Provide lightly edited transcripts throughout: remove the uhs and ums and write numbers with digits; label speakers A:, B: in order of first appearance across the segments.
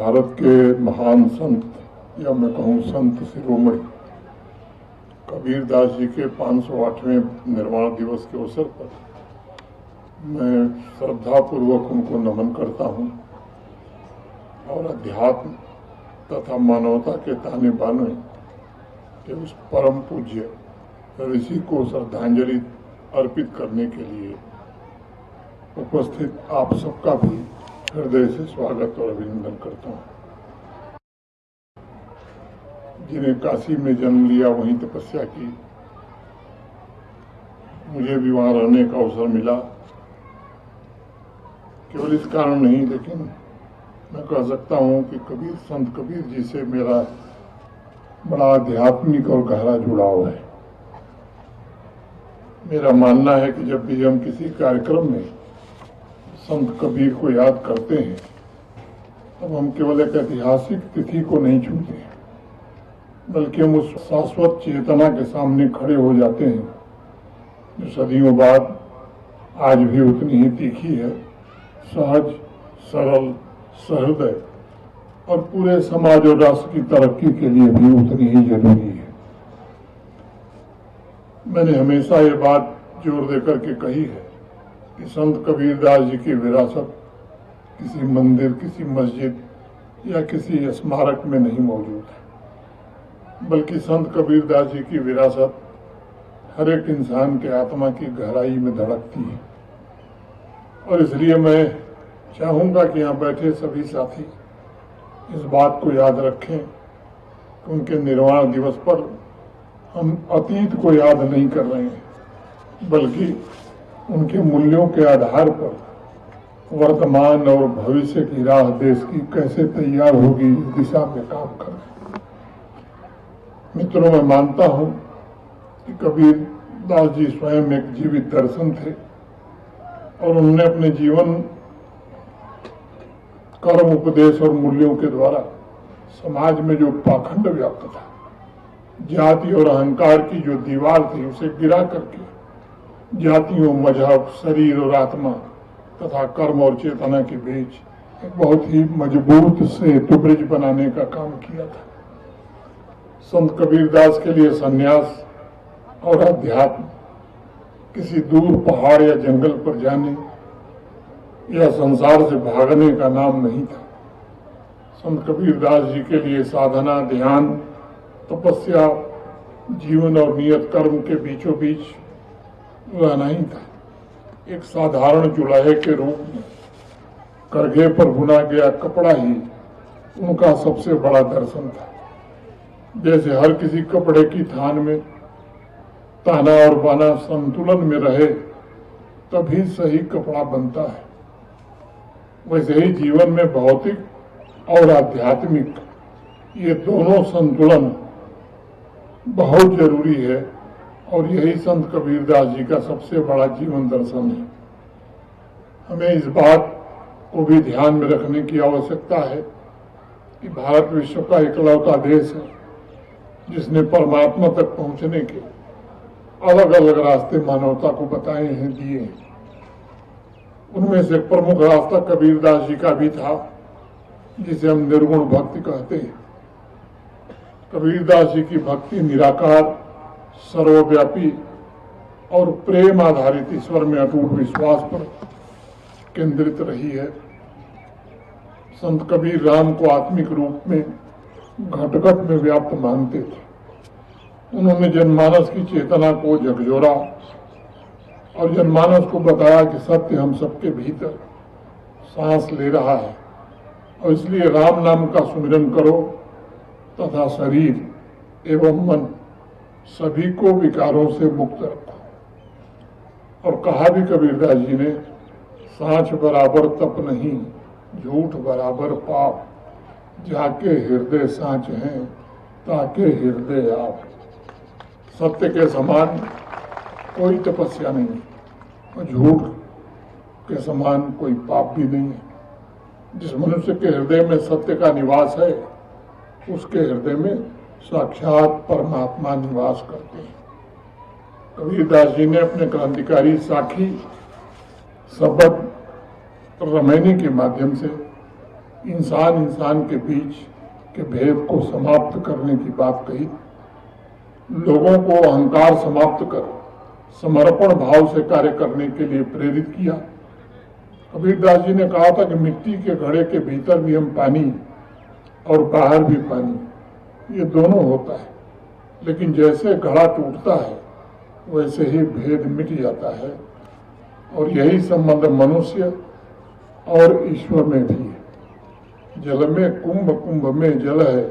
A: भारत के महान संत या मैं कहूँ संत शिरोमणि कबीर दास जी के 508वें निर्वाण दिवस के अवसर पर मैं श्रद्धापूर्वक उनको नमन करता हूँ और अध्यात्म तथा मानवता के ताने बाने के उस परम पूज्य ऋषि को श्रद्धांजलि अर्पित करने के लिए उपस्थित आप सबका भी हृदय से स्वागत और अभिनंदन करता हूँ। जिन्हें काशी में जन्म लिया वहीं तपस्या की, मुझे भी वहाँ रहने का अवसर मिला। केवल इस कारण नहीं, लेकिन मैं कह सकता हूँ कि संत कबीर जी से मेरा बड़ा आध्यात्मिक और गहरा जुड़ाव है। मेरा मानना है कि जब भी हम किसी कार्यक्रम में संत कबीर को याद करते हैं तब हम केवल एक ऐतिहासिक तिथि को नहीं छूते हैं, बल्कि हम उस शाश्वत चेतना के सामने खड़े हो जाते हैं जो सदियों बाद आज भी उतनी ही तीखी है, सहज, सरल, सहृदय और पूरे समाज और राष्ट्र की तरक्की के लिए भी उतनी ही जरूरी है। मैंने हमेशा ये बात जोर देकर के कही है कि संत कबीर दास जी की विरासत किसी मंदिर, किसी मस्जिद या किसी स्मारक में नहीं मौजूद है, बल्कि संत कबीर दास जी की विरासत हर एक इंसान के आत्मा की गहराई में धड़कती है। और इसलिए मैं चाहूँगा कि यहाँ बैठे सभी साथी इस बात को याद रखें कि उनके निर्वाण दिवस पर हम अतीत को याद नहीं कर रहे हैं, बल्कि उनके मूल्यों के आधार पर वर्तमान और भविष्य की राह देश की कैसे तैयार होगी इस दिशा में काम कर रहे हैं। मित्रों, मैं मानता हूं कि कबीर दास जी स्वयं एक जीवित दर्शन थे और उन्होंने अपने जीवन, कर्म, उपदेश और मूल्यों के द्वारा समाज में जो पाखंड व्याप्त था, जाति और अहंकार की जो दीवार थी, उसे गिरा करके जातियों, मजहब, शरीर और आत्मा तथा कर्म और चेतना के बीच एक बहुत ही मजबूत सेतु ब्रिज बनाने का काम किया था। संत कबीर दास के लिए संन्यास और अध्यात्म किसी दूर पहाड़ या जंगल पर जाने या संसार से भागने का नाम नहीं था। संत कबीर दास जी के लिए साधना, ध्यान, तपस्या, जीवन और नियत कर्म के बीचों बीच रहना ही था। एक साधारण जुलाहे के रूप में करघे पर बुना गया कपड़ा ही उनका सबसे बड़ा दर्शन था। जैसे हर किसी कपड़े की थान में ताना और बाना संतुलन में रहे तभी सही कपड़ा बनता है, वैसे ही जीवन में भौतिक और आध्यात्मिक ये दोनों संतुलन बहुत जरूरी है। और यही संत कबीर दास जी का सबसे बड़ा जीवन दर्शन है। हमें इस बात को भी ध्यान में रखने की आवश्यकता है कि भारत विश्व का इकलौता देश है जिसने परमात्मा तक पहुंचने के अलग अलग रास्ते मानवता को बताए हैं, दिए हैं। उनमें से प्रमुख रास्ता कबीर दास जी का भी था, जिसे हम निर्गुण भक्ति कहते हैं। कबीर दास जी की भक्ति निराकार, सर्वव्यापी और प्रेम आधारित ईश्वर में अटूट विश्वास पर केंद्रित रही है। संत कबीर राम को आत्मिक रूप में घट-घट में व्याप्त मानते थे। उन्होंने जनमानस की चेतना को झकझोरा और जनमानस को बताया कि सत्य हम सबके भीतर सांस ले रहा है और इसलिए राम नाम का सुमिरन करो तथा शरीर एवं मन सभी को विकारों से मुक्त रखो। और कहा भी कबीरदास जी ने, सांच बराबर तप नहीं, झूठ बराबर पाप, जाके हृदय सांच हैं ताके हृदय आप। सत्य के समान कोई तपस्या नहीं और झूठ के समान कोई पाप भी नहीं है। जिस मनुष्य के हृदय में सत्य का निवास है, उसके हृदय में साक्षात परमात्मा निवास करते हैं। कबीरदास जी ने अपने क्रांतिकारी साखी शब्द रमैनी के माध्यम से इंसान इंसान के बीच के भेद को समाप्त करने की बात कही, लोगों को अहंकार समाप्त कर समर्पण भाव से कार्य करने के लिए प्रेरित किया। कबीरदास जी ने कहा था कि मिट्टी के घड़े के भीतर भी हम पानी और बाहर भी पानी, ये दोनों होता है, लेकिन जैसे घड़ा टूटता है वैसे ही भेद मिट जाता है। और यही संबंध मनुष्य और ईश्वर में भी है। जल में कुंभ, कुंभ में जल है,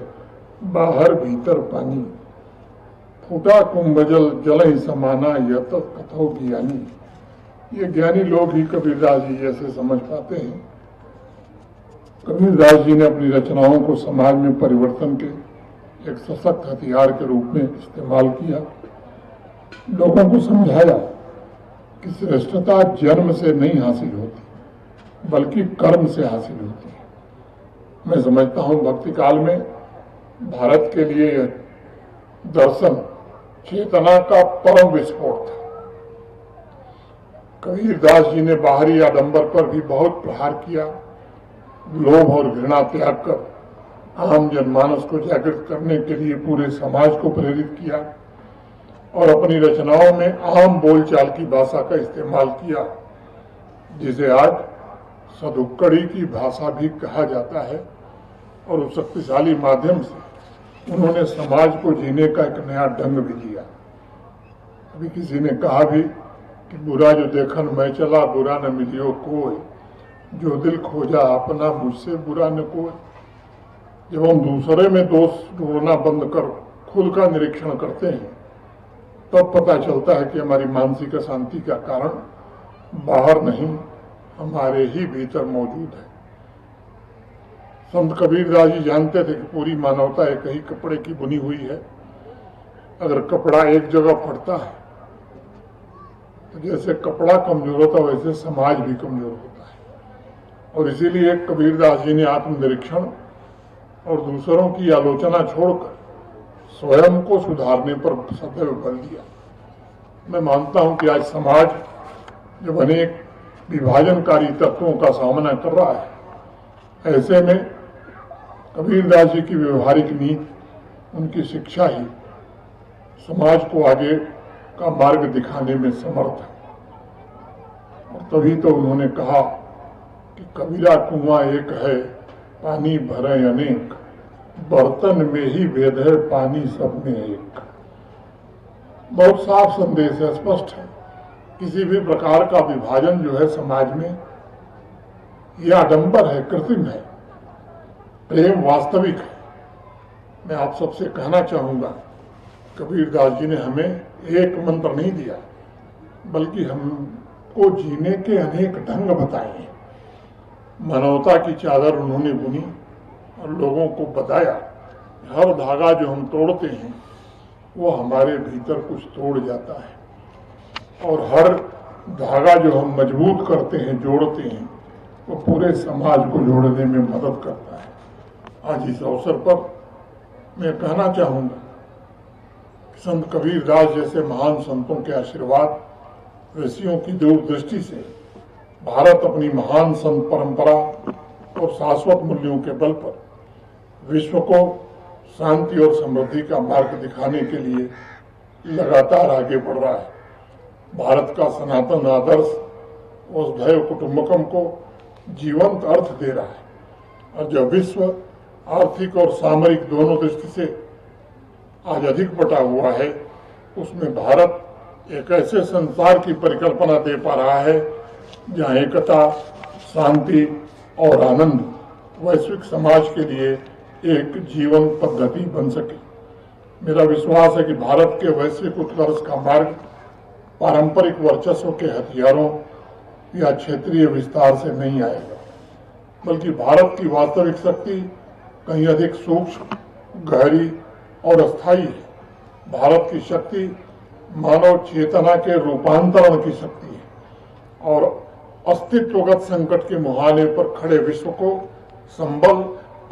A: बाहर भीतर पानी, फूटा कुंभ जल जल ही समाना, यह तो कथो ज्ञानी। ये ज्ञानी लोग ही कबीरदास जी जैसे समझ पाते हैं। कबीरदास जी ने अपनी रचनाओं को समाज में परिवर्तन के एक सशक्त हथियार के रूप में इस्तेमाल किया। लोगों को समझाया कि श्रेष्ठता जन्म से नहीं हासिल होती, बल्कि कर्म से हासिल होती है। मैं समझता हूं भक्ति काल में भारत के लिए यह दर्शन चेतना का परम विस्फोट था। कबीरदास जी ने बाहरी आडंबर पर भी बहुत प्रहार किया, लोभ और घृणा त्याग कर आम जनमानस को जागृत करने के लिए पूरे समाज को प्रेरित किया और अपनी रचनाओं में आम बोलचाल की भाषा का इस्तेमाल किया, जिसे आज सदुक्कड़ी की भाषा भी कहा जाता है। और उस शक्तिशाली माध्यम से उन्होंने समाज को जीने का एक नया ढंग भी दिया। अभी किसी ने कहा भी कि बुरा जो देखन मैं चला, बुरा न मिलियो कोई, जो दिल खोजा अपना मुझसे बुरा न कोई। जब हम दूसरे में दोष ढूंढना बंद कर खुद का निरीक्षण करते हैं, तब पता चलता है कि हमारी मानसिक अशांति का कारण बाहर नहीं, हमारे ही भीतर मौजूद है। संत कबीरदास जी जानते थे कि पूरी मानवता एक ही कपड़े की बुनी हुई है। अगर कपड़ा एक जगह फटता है तो जैसे कपड़ा कमजोर होता है वैसे समाज भी कमजोर होता है। और इसीलिए कबीरदास जी ने आत्मनिरीक्षण और दूसरों की आलोचना छोड़कर स्वयं को सुधारने पर सदैव बल दिया। मैं मानता हूं कि आज समाज जब अनेक विभाजनकारी तत्वों का सामना कर रहा है, ऐसे में कबीरदास जी की व्यवहारिक नीति, उनकी शिक्षा ही समाज को आगे का मार्ग दिखाने में समर्थ है। और तभी तो उन्होंने कहा कि कबीरा कुआं एक है, पानी भरे अनेक, बर्तन में ही भेद है, पानी सब में एक। बहुत साफ संदेश है, स्पष्ट है। किसी भी प्रकार का विभाजन जो है समाज में, यह आडंबर है, कृत्रिम है। प्रेम वास्तविक है। मैं आप सबसे कहना चाहूंगा, कबीरदास जी ने हमें एक मंत्र नहीं दिया, बल्कि हमको जीने के अनेक ढंग बताए हैं। मानवता की चादर उन्होंने बुनी और लोगों को बताया हर धागा जो हम तोड़ते हैं वो हमारे भीतर कुछ तोड़ जाता है, और हर धागा जो हम मजबूत करते हैं, जोड़ते हैं, वो पूरे समाज को जोड़ने में मदद करता है। आज इस अवसर पर मैं कहना चाहूँगा, संत कबीरदास जैसे महान संतों के आशीर्वाद, ऋषियों की दूरदृष्टि से भारत अपनी महान संत परंपरा और शाश्वत मूल्यों के बल पर विश्व को शांति और समृद्धि का मार्ग दिखाने के लिए लगातार आगे बढ़ रहा है। भारत का सनातन आदर्श वसुधैव कुटुंबकम को जीवंत अर्थ दे रहा है, और जब विश्व आर्थिक और सामरिक दोनों दृष्टि से आज अधिक बटा हुआ है, उसमें भारत एक ऐसे संसार की परिकल्पना दे पा रहा है जहाँ एकता, शांति और आनंद वैश्विक समाज के लिए एक जीवन पद्धति बन सके। मेरा विश्वास है कि भारत के वैश्विक उत्कर्ष का मार्ग पारंपरिक वर्चस्व के हथियारों या क्षेत्रीय विस्तार से नहीं आएगा, बल्कि भारत की वास्तविक शक्ति कहीं अधिक सूक्ष्म, गहरी और अस्थायी है। भारत की शक्ति मानव चेतना के रूपांतरण की शक्ति है, और अस्तित्वगत संकट के मुहाने पर खड़े विश्व को संबल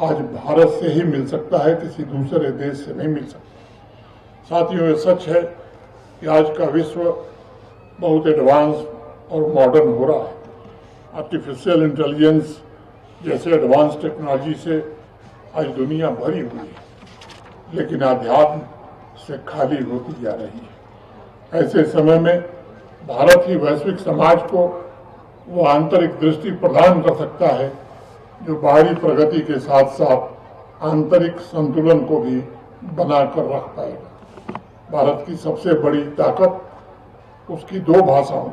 A: आज भारत से ही मिल सकता है, किसी दूसरे देश से नहीं मिल सकता। साथियों, ये सच है कि आज का विश्व बहुत एडवांस और मॉडर्न हो रहा है। आर्टिफिशियल इंटेलिजेंस जैसे एडवांस टेक्नोलॉजी से आज दुनिया भरी हुई है, लेकिन आध्यात्म से खाली होती जा रही है। ऐसे समय में भारत ही वैश्विक समाज को वो आंतरिक दृष्टि प्रदान कर सकता है जो बाहरी प्रगति के साथ साथ आंतरिक संतुलन को भी बनाकर रख पाएगा। भारत की सबसे बड़ी ताकत उसकी दो भाषाओं,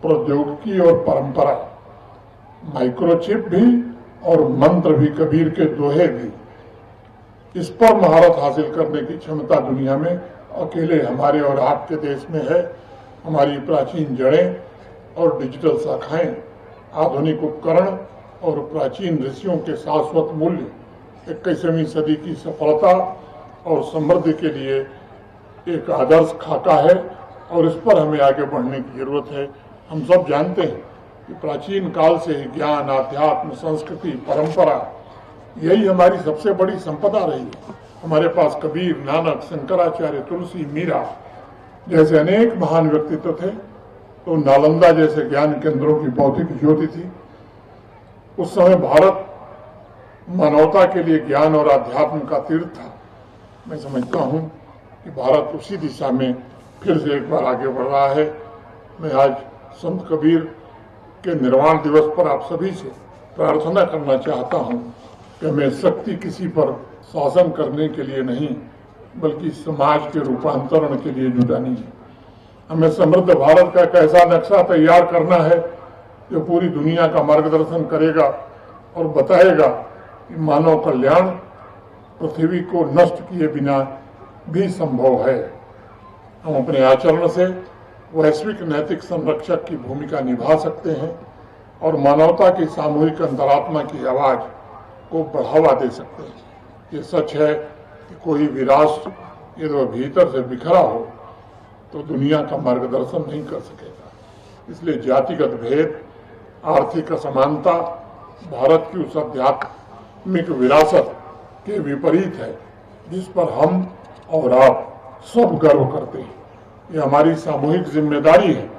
A: प्रौद्योगिकी और परंपरा, माइक्रोचिप भी और मंत्र भी, कबीर के दोहे भी। इस पर महारत हासिल करने की क्षमता दुनिया में अकेले हमारे और आपके देश में है। हमारी प्राचीन जड़ें और डिजिटल शाखाएं, आधुनिक उपकरण और प्राचीन ऋषियों के शाश्वत मूल्य 21वीं सदी की सफलता और समृद्धि के लिए एक आदर्श खाका है और इस पर हमें आगे बढ़ने की जरूरत है। हम सब जानते हैं कि प्राचीन काल से ही ज्ञान, आध्यात्म, संस्कृति, परंपरा यही हमारी सबसे बड़ी संपदा रही है। हमारे पास कबीर, नानक, शंकराचार्य, तुलसी, मीरा जैसे अनेक महान व्यक्तित्व थे। तो नालंदा जैसे ज्ञान केंद्रों की बौद्धिक ज्योति थी। उस समय भारत मानवता के लिए ज्ञान और आध्यात्म का तीर्थ था। मैं समझता हूँ कि भारत उसी दिशा में फिर से एक बार आगे बढ़ रहा है। मैं आज संत कबीर के निर्वाण दिवस पर आप सभी से प्रार्थना करना चाहता हूँ कि हमें शक्ति किसी पर शासन करने के लिए नहीं, बल्कि समाज के रूपांतरण के लिए जुटानी है। हमें समृद्ध भारत का एक ऐसा नक्शा तैयार करना है जो पूरी दुनिया का मार्गदर्शन करेगा और बताएगा कि मानव कल्याण पृथ्वी को नष्ट किए बिना भी संभव है। हम अपने आचरण से वैश्विक नैतिक संरक्षक की भूमिका निभा सकते हैं और मानवता की सामूहिक अंतरात्मा की आवाज को बढ़ावा दे सकते हैं। ये सच है कि कोई भी राष्ट्र यदि वह भीतर से बिखरा हो तो दुनिया का मार्गदर्शन नहीं कर सकेगा। इसलिए जातिगत भेद, आर्थिक असमानता भारत की उस आध्यात्मिक विरासत के विपरीत है जिस पर हम और आप सब गर्व करते हैं। ये हमारी सामूहिक जिम्मेदारी है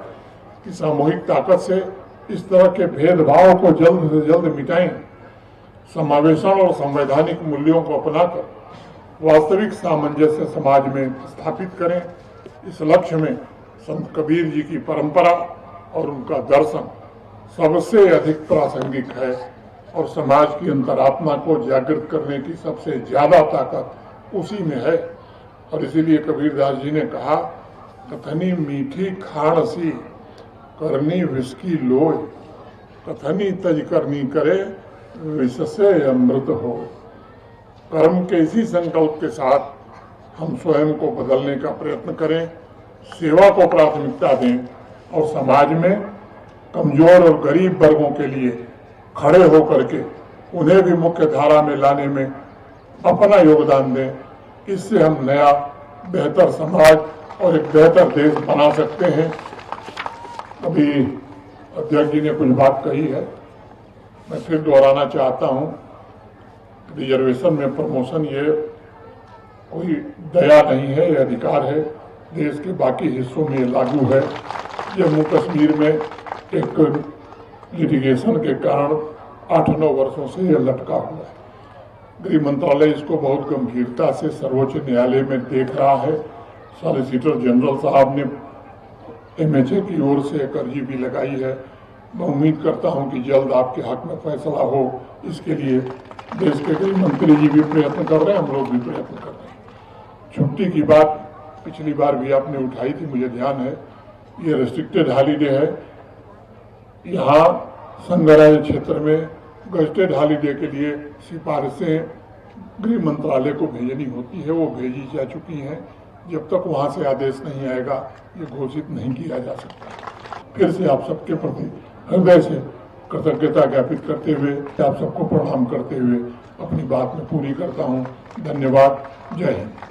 A: कि सामूहिक ताकत से इस तरह के भेदभाव को जल्द से जल्द मिटाएं, समावेशन और संवैधानिक मूल्यों को अपनाकर वास्तविक सामंजस्य समाज में स्थापित करें। इस लक्ष्य में संत कबीर जी की परंपरा और उनका दर्शन सबसे अधिक प्रासंगिक है और समाज की अंतरात्मा को जागृत करने की सबसे ज्यादा ताकत उसी में है। और इसीलिए कबीरदास जी ने कहा, कथनी मीठी खाण सी करनी विस्की लोय, कथनी तज करनी करे विष से अमृत हो। कर्म के इसी संकल्प के साथ हम स्वयं को बदलने का प्रयत्न करें, सेवा को प्राथमिकता दें और समाज में कमजोर और गरीब वर्गों के लिए खड़े होकर के उन्हें भी मुख्य धारा में लाने में अपना योगदान दें। इससे हम नया बेहतर समाज और एक बेहतर देश बना सकते हैं। अभी अध्यक्ष जी ने कुछ बात कही है, मैं फिर दोहराना चाहता हूँ। रिजर्वेशन में प्रमोशन ये कोई दया नहीं है, ये अधिकार है। देश के बाकी हिस्सों में लागू है। जम्मू कश्मीर में एक लिटिगेशन के कारण 8-9 वर्षों से यह लटका हुआ है। गृह मंत्रालय इसको बहुत गंभीरता से सर्वोच्च न्यायालय में देख रहा है। सॉलिसिटर जनरल साहब ने MHA की ओर से एक अर्जी भी लगाई है। मैं उम्मीद करता हूं कि जल्द आपके हक में फैसला हो। इसके लिए देश के गृह मंत्री जी भी प्रयत्न कर रहे हैं, हम लोग भी प्रयत्न कर रहे हैं। छुट्टी की बात पिछली बार भी आपने उठाई थी, मुझे ध्यान है। ये रेस्ट्रिक्टेड हॉलीडे है। यहाँ संघराज्य क्षेत्र में गजटेड हॉलीडे के लिए सिफारिशें गृह मंत्रालय को भेजनी होती है, वो भेजी जा चुकी हैं। जब तक वहाँ से आदेश नहीं आएगा ये घोषित नहीं किया जा सकता। फिर से आप सबके प्रति हृदय से कृतज्ञता ज्ञापित करते हुए, आप सबको प्रणाम करते हुए अपनी बात में पूरी करता हूँ। धन्यवाद। जय हिंद।